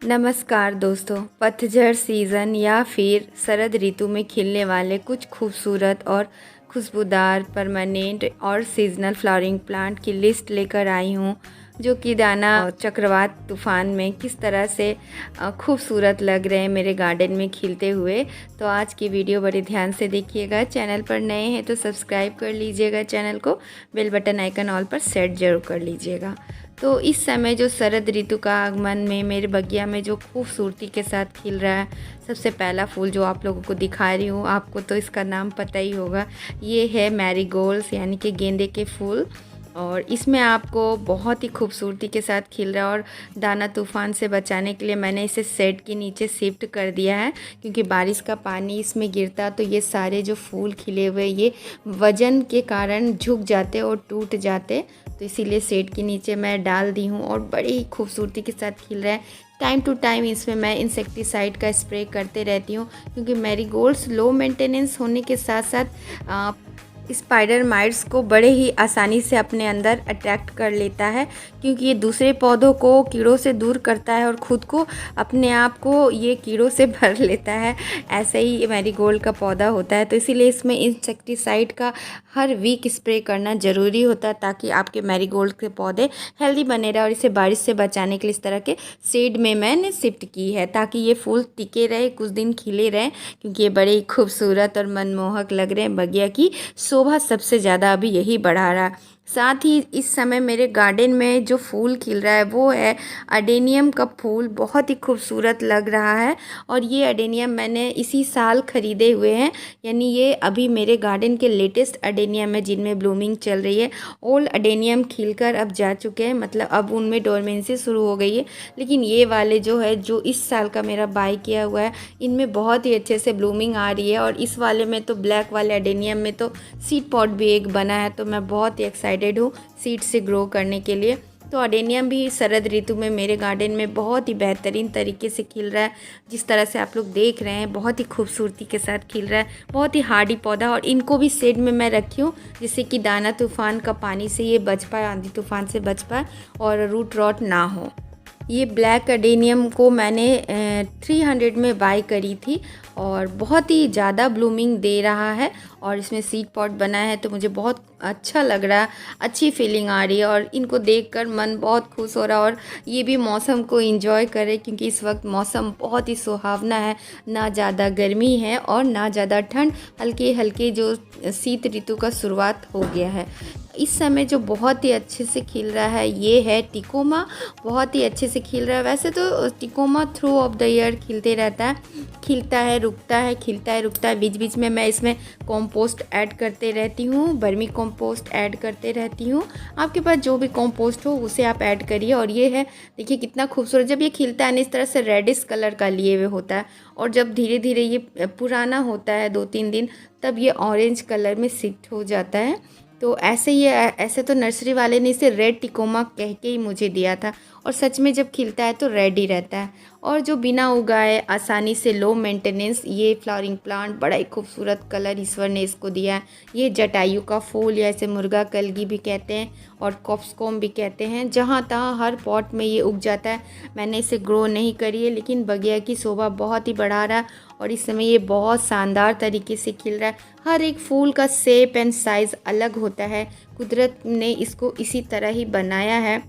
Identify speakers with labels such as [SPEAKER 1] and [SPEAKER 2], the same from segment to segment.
[SPEAKER 1] नमस्कार दोस्तों। पतझड़ सीज़न या फिर शरद ऋतु में खिलने वाले कुछ खूबसूरत और खुशबूदार परमानेंट और सीजनल फ्लावरिंग प्लांट की लिस्ट लेकर आई हूँ, जो कि दाना चक्रवात तूफान में किस तरह से खूबसूरत लग रहे हैं मेरे गार्डन में खिलते हुए। तो आज की वीडियो बड़े ध्यान से देखिएगा। चैनल पर नए हैं तो सब्सक्राइब कर लीजिएगा चैनल को, बेल बटन आइकन ऑल पर सेट जरूर कर लीजिएगा। तो इस समय जो शरद ऋतु का आगमन में मेरे बगिया में जो खूबसूरती के साथ खिल रहा है, सबसे पहला फूल जो आप लोगों को दिखा रही हूँ, आपको तो इसका नाम पता ही होगा। ये है मैरीगोल्ड्स यानी कि गेंदे के फूल, और इसमें आपको बहुत ही खूबसूरती के साथ खिल रहा है। और दाना तूफान से बचाने के लिए मैंने इसे शेड के नीचे शिफ्ट कर दिया है, क्योंकि बारिश का पानी इसमें गिरता तो ये सारे जो फूल खिले हुए ये वज़न के कारण झुक जाते और टूट जाते, तो इसीलिए शेड के नीचे मैं डाल दी हूँ और बड़ी ही खूबसूरती के साथ खिल रहा है। टाइम टू टाइम इसमें मैं इंसेक्टिसाइड का स्प्रे करते रहती हूँ, क्योंकि मैरीगोल्ड्स लो मेंटेनेंस होने के साथ साथ स्पाइडर माइट्स को बड़े ही आसानी से अपने अंदर अट्रैक्ट कर लेता है, क्योंकि ये दूसरे पौधों को कीड़ों से दूर करता है और ख़ुद को अपने आप को ये कीड़ों से भर लेता है। ऐसे ही मैरीगोल्ड का पौधा होता है, तो इसीलिए इसमें इंसेक्टिसाइड का हर वीक स्प्रे करना ज़रूरी होता है, ताकि आपके मैरीगोल्ड के पौधे हेल्दी बने रहे। और इसे बारिश से बचाने के लिए इस तरह के शेड में मैंने शिफ्ट की है, ताकि ये फूल टिके रहे, कुछ दिन खिले रहें, क्योंकि ये बड़े ही खूबसूरत और मनमोहक लग रहे हैं। बगिया की शोभा सबसे ज़्यादा अभी यही बढ़ा रहा है। साथ ही इस समय मेरे गार्डन में जो फूल खिल रहा है वो है अडेनियम का फूल, बहुत ही खूबसूरत लग रहा है। और ये अडेनियम मैंने इसी साल ख़रीदे हुए हैं, यानी ये अभी मेरे गार्डन के लेटेस्ट अडेनियम है जिनमें ब्लूमिंग चल रही है। ओल्ड अडेनियम खिलकर अब जा चुके हैं, मतलब अब उनमें डोरमेंसी शुरू हो गई है। लेकिन ये वाले जो है, जो इस साल का मेरा बाई किया हुआ है, इनमें बहुत ही अच्छे से ब्लूमिंग आ रही है। और इस वाले में तो ब्लैक वाले अडेनियम में तो सीड पॉट भी एक बना है, तो मैं बहुत ही एक्साइटेड हूँ सीड से ग्रो करने के लिए। तो अडेनियम भी शरद ऋतु में मेरे गार्डन में बहुत ही बेहतरीन तरीके से खिल रहा है। जिस तरह से आप लोग देख रहे हैं, बहुत ही खूबसूरती के साथ खिल रहा है, बहुत ही हार्डी पौधा। और इनको भी शेड में मैं रखी हूँ, जिससे कि दाना तूफान का पानी से ये बच पाए, आंधी तूफान से बच पाए और रूट रॉट ना हो। ये ब्लैक अडेनियम को मैंने 300 में बाय करी थी, और बहुत ही ज़्यादा ब्लूमिंग दे रहा है। और इसमें सीड पॉट बना है, तो मुझे बहुत अच्छा लग रहा है, अच्छी फीलिंग आ रही है, और इनको देखकर मन बहुत खुश हो रहा है। और ये भी मौसम को एंजॉय करे, क्योंकि इस वक्त मौसम बहुत ही सुहावना है, ना ज़्यादा गर्मी है और ना ज़्यादा ठंड, हल्के हल्के जो शीत ऋतु का शुरुआत हो गया है। इस समय जो बहुत ही अच्छे से खिल रहा है ये है टिकोमा, बहुत ही अच्छे से खिल रहा है। वैसे तो tecoma through of the year खिलते रहता है, खिलता है रुकता है, खिलता है रुकता है। बीच बीच में मैं इसमें कंपोस्ट ऐड करते रहती हूँ, वर्मी कंपोस्ट ऐड करते रहती हूँ। आपके पास जो भी कंपोस्ट हो उसे आप ऐड करिए। और ये है, देखिए कितना खूबसूरत, जब ये खिलता है ना इस तरह से रेडिश कलर का लिए हुए होता है, और जब धीरे धीरे ये पुराना होता है 2-3 दिन, तब ये ऑरेंज कलर में शिफ्ट हो जाता है। तो ऐसे ही ऐसे तो नर्सरी वाले ने इसे रेड टिकोमा कह के ही मुझे दिया था, और सच में जब खिलता है तो रेड ही रहता है। और जो बिना उगाए आसानी से लो मेंटेनेंस ये फ्लावरिंग प्लांट, बड़ा ही खूबसूरत कलर ईश्वर ने इसको दिया है। ये जटायु का फूल, या इसे मुर्गा कलगी भी कहते हैं और कॉप्सकॉम भी कहते हैं। जहाँ तहाँ हर पॉट में ये उग जाता है। मैंने इसे ग्रो नहीं करी है, लेकिन बगिया की शोभा बहुत ही बढ़ा रहा है, और इस समय ये बहुत शानदार तरीके से खिल रहा है। हर एक फूल का शेप एंड साइज़ अलग होता है, कुदरत ने इसको इसी तरह ही बनाया है।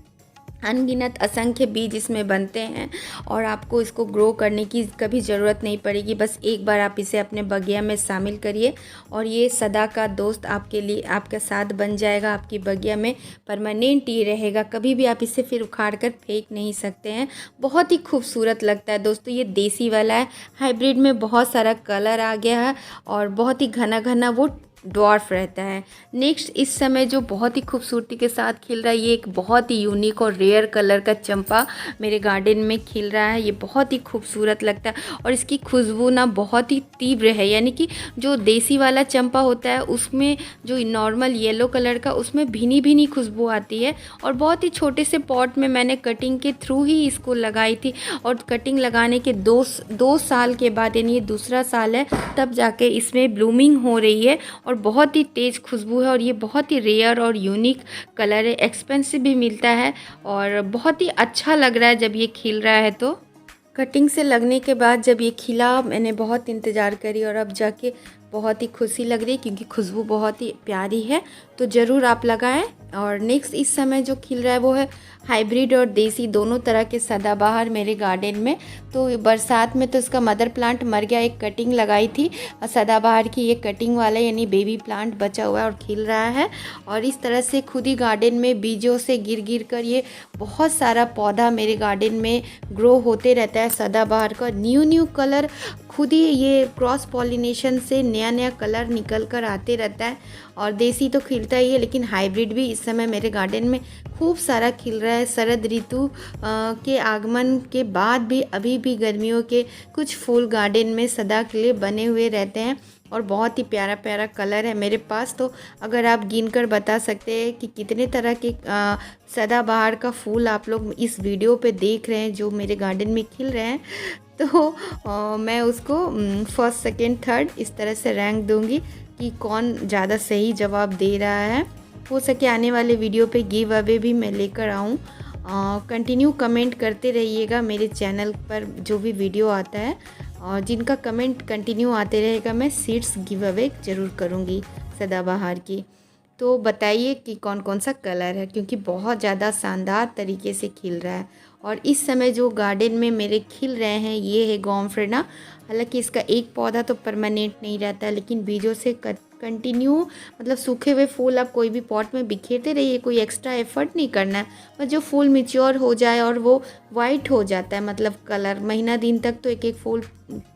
[SPEAKER 1] अनगिनत असंख्य बीज इसमें बनते हैं, और आपको इसको ग्रो करने की कभी ज़रूरत नहीं पड़ेगी। बस एक बार आप इसे अपने बगिया में शामिल करिए, और ये सदा का दोस्त आपके लिए, आपका साथ बन जाएगा। आपकी बगिया में परमानेंट ही रहेगा, कभी भी आप इसे फिर उखाड़ कर फेंक नहीं सकते हैं। बहुत ही खूबसूरत लगता है दोस्तों। ये देसी वाला है, हाइब्रिड में बहुत सारा कलर आ गया है, और बहुत ही घना घना वो डॉर्फ रहता है। नेक्स्ट इस समय जो बहुत ही खूबसूरती के साथ खिल रहा है, ये एक बहुत ही यूनिक और रेयर कलर का चंपा मेरे गार्डन में खिल रहा है। ये बहुत ही खूबसूरत लगता है, और इसकी खुशबू ना बहुत ही तीव्र है। यानी कि जो देसी वाला चंपा होता है उसमें जो नॉर्मल येलो कलर का, उसमें भीनी भीनी खुशबू आती है। और बहुत ही छोटे से पॉट में मैंने कटिंग के थ्रू ही इसको लगाई थी, और कटिंग लगाने के दो साल के बाद, यानी ये दूसरा साल है, तब जाके इसमें ब्लूमिंग हो रही है। और बहुत ही तेज़ खुशबू है, और ये बहुत ही रेयर और यूनिक कलर है, एक्सपेंसिव भी मिलता है, और बहुत ही अच्छा लग रहा है जब ये खिल रहा है। तो कटिंग से लगने के बाद जब ये खिला, मैंने बहुत इंतज़ार करी और अब जाके बहुत ही खुशी लग रही क्योंकि खुशबू बहुत ही प्यारी है। तो ज़रूर आप लगाएं। और नेक्स्ट इस समय जो खिल रहा है वो है हाइब्रिड और देसी दोनों तरह के सदाबहार मेरे गार्डन में। तो बरसात में तो इसका मदर प्लांट मर गया, एक कटिंग लगाई थी और सदाबहार की ये कटिंग वाला यानी बेबी प्लांट बचा हुआ है और खिल रहा है। और इस तरह से खुद ही गार्डन में बीजों से गिर गिर कर ये बहुत सारा पौधा मेरे गार्डन में ग्रो होते रहता है। सदाबहार का न्यू कलर खुद ही ये क्रॉस पॉलिनेशन से नया नया कलर निकल कर आते रहता है। और देसी तो खिलता ही है लेकिन हाइब्रिड भी इस समय मेरे गार्डन में खूब सारा खिल रहा है। शरद ऋतु के आगमन के बाद भी अभी भी गर्मियों के कुछ फूल गार्डन में सदा के लिए बने हुए रहते हैं और बहुत ही प्यारा प्यारा कलर है मेरे पास। तो अगर आप गिनकर बता सकते हैं कि कितने तरह के सदाबहार का फूल आप लोग इस वीडियो पे देख रहे हैं जो मेरे गार्डन में खिल रहे हैं, तो मैं उसको फर्स्ट सेकंड थर्ड इस तरह से रैंक दूंगी कि कौन ज़्यादा सही जवाब दे रहा है। हो सके आने वाले वीडियो पे गिव अवे भी मैं लेकर आऊँ। कंटिन्यू कमेंट करते रहिएगा मेरे चैनल पर जो भी वीडियो आता है, और जिनका कमेंट कंटिन्यू आते रहेगा मैं सीड्स गिव अवे ज़रूर करूँगी सदाबहार की। तो बताइए कि कौन कौन सा कलर है, क्योंकि बहुत ज़्यादा शानदार तरीके से खिल रहा है। और इस समय जो गार्डन में मेरे खिल रहे हैं ये है गोमफ्रेना। हालांकि इसका एक पौधा तो परमानेंट नहीं रहता है, लेकिन बीजों से कंटिन्यू मतलब सूखे हुए फूल आप कोई भी पॉट में बिखेरते रहिए, कोई एक्स्ट्रा एफर्ट नहीं करना है। बस जो फूल मैच्योर हो जाए और वो वाइट हो जाता है, मतलब कलर महीना दिन तक तो एक एक फूल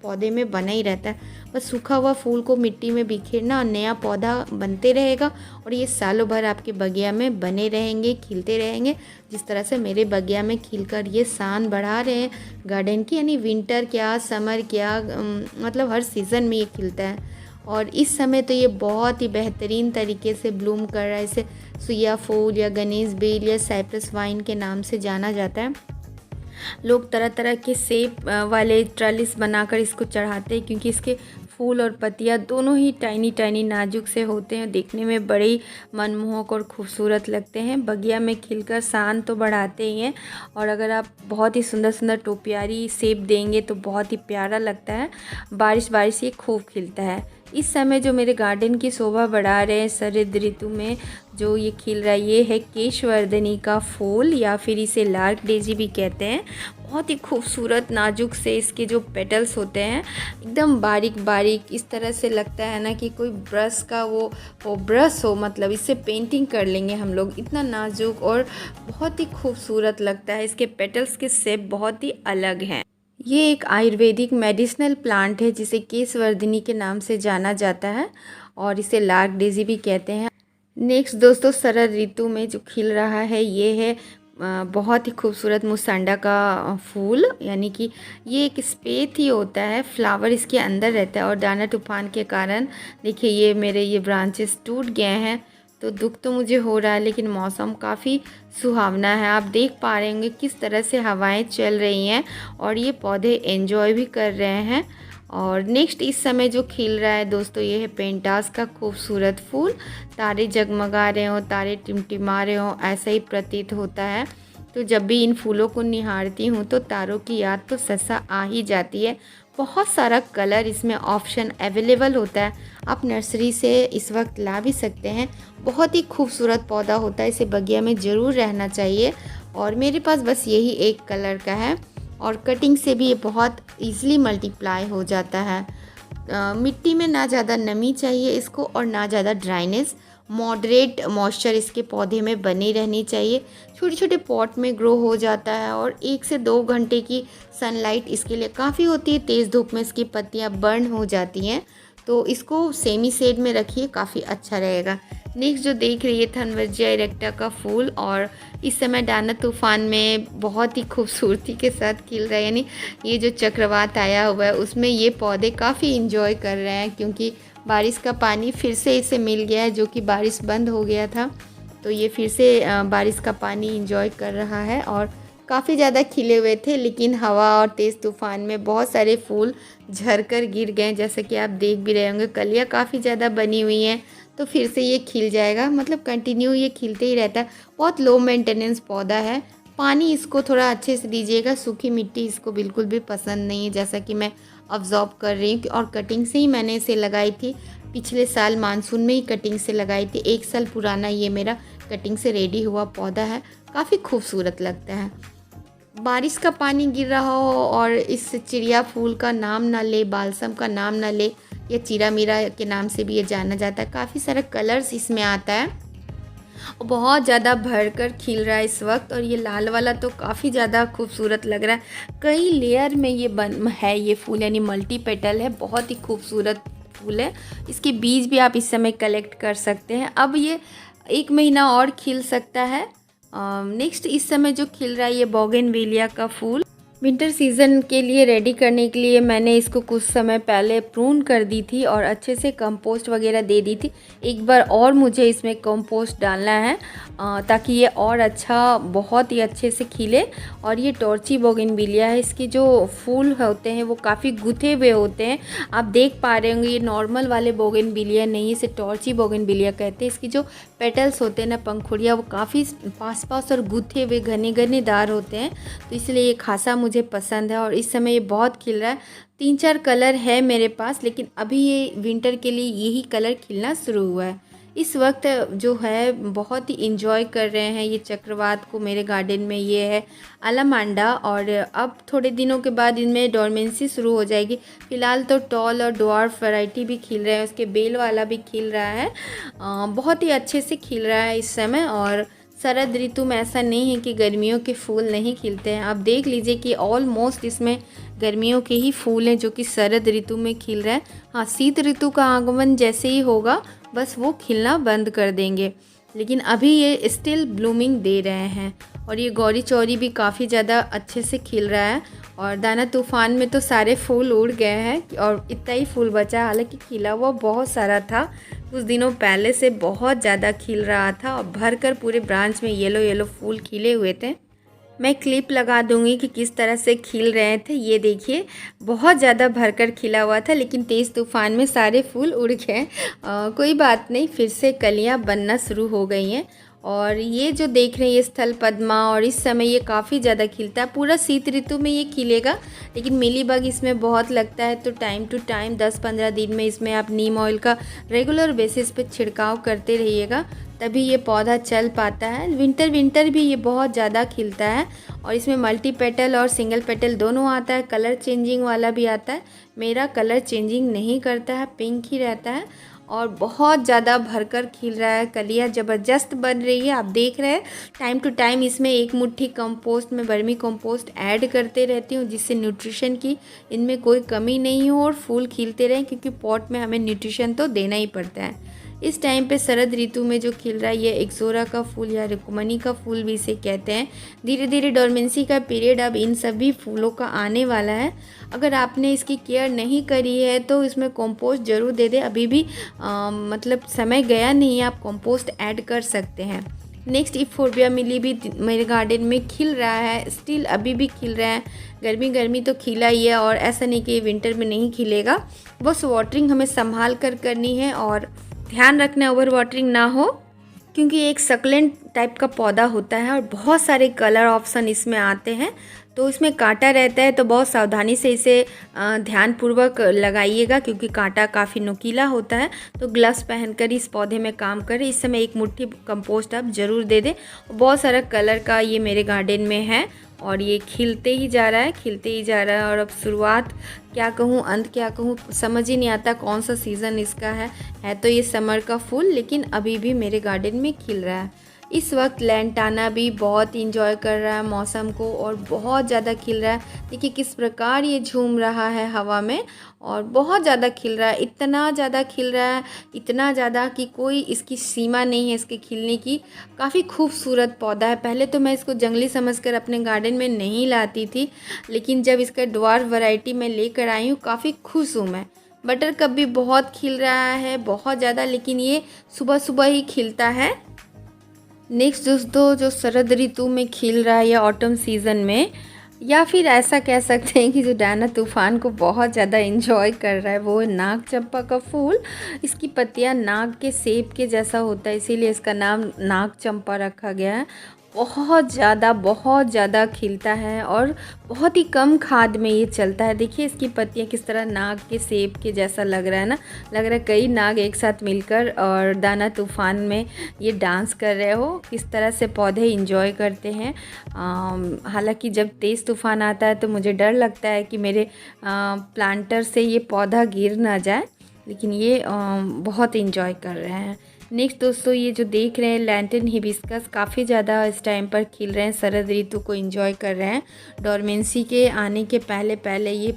[SPEAKER 1] पौधे में बना ही रहता है। बस सूखा हुआ फूल को मिट्टी में बिखेरना और नया पौधा बनते रहेगा और ये सालों भर आपके बगिया में बने रहेंगे, खिलते रहेंगे। जिस तरह से मेरे बगिया में खिलकर ये शान बढ़ा रहे हैं गार्डन की, यानी विंटर क्या समर क्या मतलब हर सीज़न में ये खिलता है। और इस समय तो ये बहुत ही बेहतरीन तरीके से ब्लूम कर रहा है। इसे सुइया फूल या गणेश बेल या साइप्रस वाइन के नाम से जाना जाता है। लोग तरह तरह के सेब वाले ट्रलिस बनाकर इसको चढ़ाते हैं, क्योंकि इसके फूल और पत्तियां दोनों ही टाइनी टाइनी नाजुक से होते हैं, देखने में बड़े ही मनमोहक और खूबसूरत लगते हैं। बगिया में खिलकर शान तो बढ़ाते ही हैं, और अगर आप बहुत ही सुंदर सुंदर टोपियारी सेब देंगे तो बहुत ही प्यारा लगता है। बारिश बारिश ये खूब खिलता है। इस समय जो मेरे गार्डन की शोभा बढ़ा रहे हैं शरद ऋतु में जो ये खिल रहा है, ये है केशवर्धनी का फूल या फिर इसे लार्क डेजी भी कहते हैं। बहुत ही खूबसूरत नाजुक से इसके जो पेटल्स होते हैं एकदम बारीक बारीक, इस तरह से लगता है ना कि कोई ब्रश का वो ब्रश हो, मतलब इससे पेंटिंग कर लेंगे हम लोग। इतना नाजुक और बहुत ही खूबसूरत लगता है। इसके पेटल्स के शेप बहुत ही अलग हैं। ये एक आयुर्वेदिक मेडिसिनल प्लांट है जिसे केशवर्धिनी के नाम से जाना जाता है और इसे लार्क डेजी भी कहते हैं। नेक्स्ट दोस्तों, शरद ऋतु में जो खिल रहा है ये है बहुत ही खूबसूरत मुसांडा का फूल, यानी कि ये एक स्पेथ ही होता है, फ्लावर इसके अंदर रहता है। और दाना तूफान के कारण देखिए ये मेरे ये ब्रांचेस टूट गए हैं, तो दुख तो मुझे हो रहा है, लेकिन मौसम काफ़ी सुहावना है। आप देख पा रहे होंगे किस तरह से हवाएं चल रही हैं और ये पौधे एंजॉय भी कर रहे हैं। और नेक्स्ट इस समय जो खिल रहा है दोस्तों ये है पेंटास का खूबसूरत फूल। तारे जगमगा रहे हो, तारे टिमटिमा रहे हो, ऐसा ही प्रतीत होता है। तो जब भी इन फूलों को निहारती हूँ तो तारों की याद तो सहसा आ ही जाती है। बहुत सारा कलर इसमें ऑप्शन अवेलेबल होता है, आप नर्सरी से इस वक्त ला भी सकते हैं। बहुत ही खूबसूरत पौधा होता है, इसे बगिया में ज़रूर रहना चाहिए। और मेरे पास बस यही एक कलर का है और कटिंग से भी ये बहुत ईज़िली मल्टीप्लाई हो जाता है। मिट्टी में ना ज़्यादा नमी चाहिए इसको और ना ज़्यादा ड्राइनेस, मॉडरेट मॉइस्चर इसके पौधे में बनी रहनी चाहिए। छोटे छोटे पॉट में ग्रो हो जाता है और 1 से 2 घंटे की सनलाइट इसके लिए काफ़ी होती है। तेज़ धूप में इसकी पत्तियां बर्न हो जाती हैं, तो इसको सेमी शेड में रखिए, काफ़ी अच्छा रहेगा। नेक्स्ट जो देख रही है थनवर्जिया इरेक्टा का फूल, और इस समय दाना तूफान में बहुत ही खूबसूरती के साथ खिल रहा है, यानी ये जो चक्रवात आया हुआ है उसमें ये पौधे काफ़ी इंजॉय कर रहे हैं, क्योंकि बारिश का पानी फिर से इसे मिल गया है, जो कि बारिश बंद हो गया था, तो ये फिर से बारिश का पानी इंजॉय कर रहा है। और काफ़ी ज़्यादा खिले हुए थे, लेकिन हवा और तेज़ तूफान में बहुत सारे फूल झरकर गिर गए, जैसे कि आप देख भी रहे होंगे। कलियाँ काफ़ी ज़्यादा बनी हुई हैं, तो फिर से ये खिल जाएगा, मतलब कंटिन्यू ये खिलते ही रहता है। बहुत लो मेंटेनेंस पौधा है, पानी इसको थोड़ा अच्छे से दीजिएगा, सूखी मिट्टी इसको बिल्कुल भी पसंद नहीं है, जैसा कि मैं ऑब्ज़र्व कर रही हूँ। और कटिंग से ही मैंने इसे लगाई थी, पिछले साल मानसून में ही कटिंग से लगाई थी। 1 साल पुराना ये मेरा कटिंग से रेडी हुआ पौधा है, काफ़ी खूबसूरत लगता है। बारिश का पानी गिर रहा हो और इस चिड़िया फूल का नाम ना ले, बालसम का नाम ना ले, या चीरा मीरा के नाम से भी ये जाना जाता है। काफ़ी सारा कलर्स इसमें आता है और बहुत ज़्यादा भरकर खिल रहा है इस वक्त। और ये लाल वाला तो काफ़ी ज़्यादा खूबसूरत लग रहा है, कई लेयर में ये बन है ये फूल, यानी मल्टी पेटल है, बहुत ही खूबसूरत फूल है। इसके बीज भी आप इस समय कलेक्ट कर सकते हैं। अब ये 1 महीना और खिल सकता है। नेक्स्ट इस समय जो खिल रहा है ये बोगनविलिया का फूल। विंटर सीज़न के लिए रेडी करने के लिए मैंने इसको कुछ समय पहले प्रून कर दी थी और अच्छे से कंपोस्ट वगैरह दे दी थी। एक बार और मुझे इसमें कंपोस्ट डालना है ताकि ये और अच्छा, बहुत ही अच्छे से खिले। और ये टॉर्ची बोगनविलिया है, इसके जो फूल होते हैं वो काफ़ी गुथे हुए होते हैं। आप देख पा रहे होंगे ये नॉर्मल वाले बोगनविलिया नहीं, इसे टॉर्ची बोगनविलिया कहते हैं। इसकी जो पेटल्स होते हैं ना, पंखुड़ियाँ, वो काफ़ी पास पास और गुथे हुए घने घनेदार होते हैं, तो इसलिए ये खासा मुझे पसंद है। और इस समय ये बहुत खिल रहा है। 3-4 कलर है मेरे पास, लेकिन अभी ये विंटर के लिए यही कलर खिलना शुरू हुआ है। इस वक्त जो है बहुत ही इंजॉय कर रहे हैं ये चक्रवात को मेरे गार्डन में। ये है अलामांडा और अब थोड़े दिनों के बाद इनमें डोरमेंसी शुरू हो जाएगी। फ़िलहाल तो टॉल और ड्वार्फ वैरायटी भी खिल रहे हैं, उसके बेल वाला भी खिल रहा है, बहुत ही अच्छे से खिल रहा है इस समय। और शरद ऋतु में ऐसा नहीं है कि गर्मियों के फूल नहीं खिलते हैं। आप देख लीजिए कि ऑलमोस्ट इसमें गर्मियों के ही फूल हैं जो कि शरद ऋतु में खिल रहे हैं। हाँ, शीत ऋतु का आगमन जैसे ही होगा बस वो खिलना बंद कर देंगे, लेकिन अभी ये स्टिल ब्लूमिंग दे रहे हैं। और ये गौरी चौरी भी काफ़ी ज़्यादा अच्छे से खिल रहा है। और दाना तूफान में तो सारे फूल उड़ गए हैं और इतना ही फूल बचा, हालांकि खिला हुआ बहुत सारा था, कुछ दिनों पहले से बहुत ज़्यादा खिल रहा था और भरकर पूरे ब्रांच में येलो येलो फूल खिले हुए थे। मैं क्लिप लगा दूंगी कि किस तरह से खिल रहे थे। ये देखिए, बहुत ज़्यादा भरकर खिला हुआ था, लेकिन तेज़ तूफान में सारे फूल उड़ गए। कोई बात नहीं, फिर से कलियां बनना शुरू हो गई हैं। और ये जो देख रहे हैं ये स्थल पद्मा, और इस समय ये काफ़ी ज़्यादा खिलता है। पूरा शीत ऋतु में ये खिलेगा, लेकिन मिलीबग इसमें बहुत लगता है, तो टाइम टू टाइम 10-15 दिन में इसमें आप नीम ऑयल का रेगुलर बेसिस पे छिड़काव करते रहिएगा, तभी ये पौधा चल पाता है। विंटर भी ये बहुत ज़्यादा खिलता है और इसमें मल्टी पेटल और सिंगल पेटल दोनों आता है, कलर चेंजिंग वाला भी आता है। मेरा कलर चेंजिंग नहीं करता है, पिंक ही रहता है और बहुत ज़्यादा भरकर खिल रहा है। कलियाँ ज़बरदस्त बन रही है, आप देख रहे हैं। टाइम टू टाइम इसमें 1 मुट्ठी कंपोस्ट में वर्मी कंपोस्ट ऐड करते रहती हूँ, जिससे न्यूट्रिशन की इनमें कोई कमी नहीं हो और फूल खिलते रहें, क्योंकि पॉट में हमें न्यूट्रिशन तो देना ही पड़ता है। इस टाइम पे शरद ऋतु में जो खिल रहा है ये एक्सोरा का फूल या रुक्मणी का फूल भी इसे कहते हैं। धीरे धीरे डोरमेंसी का पीरियड अब इन सभी फूलों का आने वाला है। अगर आपने इसकी केयर नहीं करी है तो इसमें कंपोस्ट ज़रूर दे दें। अभी भी मतलब समय गया नहीं है, आप कंपोस्ट ऐड कर सकते हैं। नेक्स्ट इफोर्बिया मिली भी मेरे गार्डन में खिल रहा है, स्टिल अभी भी खिल रहा है। गर्मी तो खिला ही है और ऐसा नहीं कि विंटर में नहीं खिलेगा। बस वाटरिंग हमें संभाल कर करनी है और ध्यान रखना ओवर वाटरिंग ना हो, क्योंकि एक सक्लेंट टाइप का पौधा होता है और बहुत सारे कलर ऑप्शन इसमें आते हैं, तो इसमें कांटा रहता है, तो बहुत सावधानी से इसे ध्यानपूर्वक लगाइएगा, क्योंकि कांटा काफ़ी नुकीला होता है। तो ग्लव्स पहनकर इस पौधे में काम करें। इस समय 1 मुट्ठी कंपोस्ट आप ज़रूर दे दें। बहुत सारा कलर का ये मेरे गार्डन में है और ये खिलते ही जा रहा है, खिलते ही जा रहा है। और अब शुरुआत क्या कहूँ, अंत क्या कहूँ, समझ ही नहीं आता कौन सा सीज़न इसका है तो ये समर का फूल, लेकिन अभी भी मेरे गार्डन में खिल रहा है। इस वक्त लैंटाना भी बहुत इंजॉय कर रहा है मौसम को और बहुत ज़्यादा खिल रहा है। देखिए किस प्रकार ये झूम रहा है हवा में और बहुत ज़्यादा खिल रहा है। इतना ज़्यादा खिल रहा है, इतना ज़्यादा कि कोई इसकी सीमा नहीं है इसके खिलने की। काफ़ी खूबसूरत पौधा है। पहले तो मैं इसको जंगली समझकर अपने गार्डन में नहीं लाती थी, लेकिन जब इसका ड्वार्फ वैरायटी में लेकर आई हूँ काफ़ी खुश हूँ मैं। बटर कप भी बहुत खिल रहा है, बहुत ज़्यादा, लेकिन ये सुबह सुबह ही खिलता है। नेक्स्ट दोस्तों, जो शरद ऋतु में खिल रहा है या ऑटम सीज़न में, या फिर ऐसा कह सकते हैं कि जो डाना तूफान को बहुत ज़्यादा एंजॉय कर रहा है, वो है नाग चंपा का फूल। इसकी पत्तियां नाग के सेब के जैसा होता है, इसीलिए इसका नाम नाग चंपा रखा गया है। बहुत ज़्यादा खिलता है और बहुत ही कम खाद में ये चलता है। देखिए इसकी पत्तियाँ किस तरह नाग के सेब के जैसा लग रहा है ना, लग रहा है कई नाग एक साथ मिलकर और दाना तूफान में ये डांस कर रहे हो। किस तरह से पौधे इंजॉय करते हैं। हालांकि जब तेज़ तूफान आता है तो मुझे डर लगता है कि मेरे प्लांटर से ये पौधा गिर ना जाए, लेकिन ये बहुत इंजॉय कर रहे हैं। नेक्स्ट दोस्तों ये जो देख रहे हैं लैंटन हिबिस्कस काफ़ी ज़्यादा इस टाइम पर खिल रहे हैं, शरद ऋतु को एंजॉय कर रहे हैं। डोरमेंसी के आने के पहले पहले ये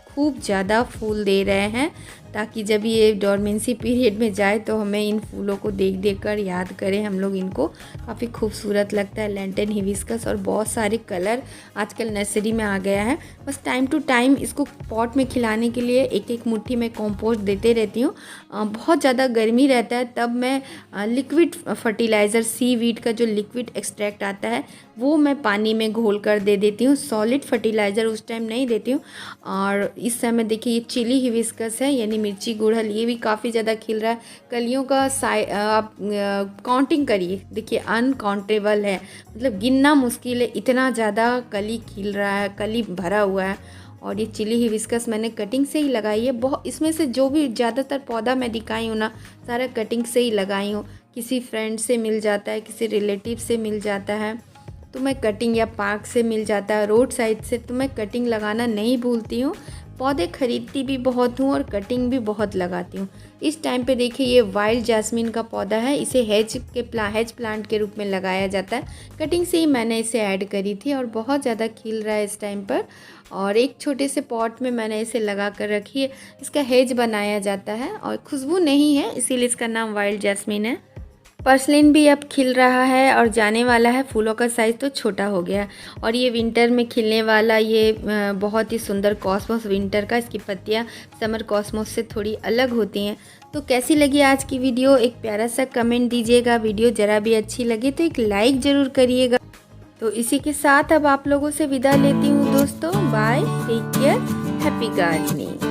[SPEAKER 1] खूब ज़्यादा फूल दे रहे हैं, ताकि जब ये डोरमेंसी पीरियड में जाए तो हमें इन फूलों को देख देख कर याद करें हम लोग इनको। काफ़ी खूबसूरत लगता है लैंटन हिबिस्कस और बहुत सारे कलर आजकल नर्सरी में आ गया है। बस टाइम टू टाइम इसको पॉट में खिलाने के लिए एक एक मुट्ठी में कंपोस्ट देते रहती हूँ। बहुत ज़्यादा गर्मी रहता है तब मैं लिक्विड फर्टिलाइज़र सीवीड का जो लिक्विड एक्सट्रैक्ट आता है वो मैं पानी में घोल कर दे देती हूँ। सॉलिड फर्टिलाइज़र उस टाइम नहीं देती हूँ। और इस समय देखिए ये चिली हिबिस्कस है यानी मिर्ची गुड़हल, ये भी काफ़ी ज़्यादा खिल रहा है। कलियों का आप काउंटिंग करिए, देखिए अनकाउंटेबल है, मतलब गिनना मुश्किल है, इतना ज़्यादा कली खिल रहा है, कली भरा हुआ है। और ये चिली हिबिस्कस मैंने कटिंग से ही लगाई है। बहुत इसमें से जो भी ज़्यादातर पौधा मैं दिखाई हूँ ना, सारा कटिंग से ही लगाई हूँ। किसी फ्रेंड से मिल जाता है, किसी रिलेटिव से मिल जाता है तो मैं कटिंग, या पार्क से मिल जाता है, रोड साइड से, तो मैं कटिंग लगाना नहीं भूलती हूँ। पौधे खरीदती भी बहुत हूँ और कटिंग भी बहुत लगाती हूँ। इस टाइम पे देखिए ये वाइल्ड जैस्मिन का पौधा है, इसे हेज प्लांट के रूप में लगाया जाता है। कटिंग से ही मैंने इसे ऐड करी थी और बहुत ज़्यादा खिल रहा है इस टाइम पर। और एक छोटे से पॉट में मैंने इसे लगा कर रखी है। इसका हेज बनाया जाता है और खुशबू नहीं है इसीलिए इसका नाम वाइल्ड जैस्मिन है। पर्सलिन भी अब खिल रहा है और जाने वाला है, फूलों का साइज़ तो छोटा हो गया। और ये विंटर में खिलने वाला ये बहुत ही सुंदर कॉस्मोस विंटर का, इसकी पत्तियाँ समर कॉस्मोस से थोड़ी अलग होती हैं। तो कैसी लगी आज की वीडियो, एक प्यारा सा कमेंट दीजिएगा। वीडियो ज़रा भी अच्छी लगे तो एक लाइक ज़रूर करिएगा। तो इसी के साथ अब आप लोगों से विदा लेती हूँ दोस्तों। Bye, take care, happy gardening.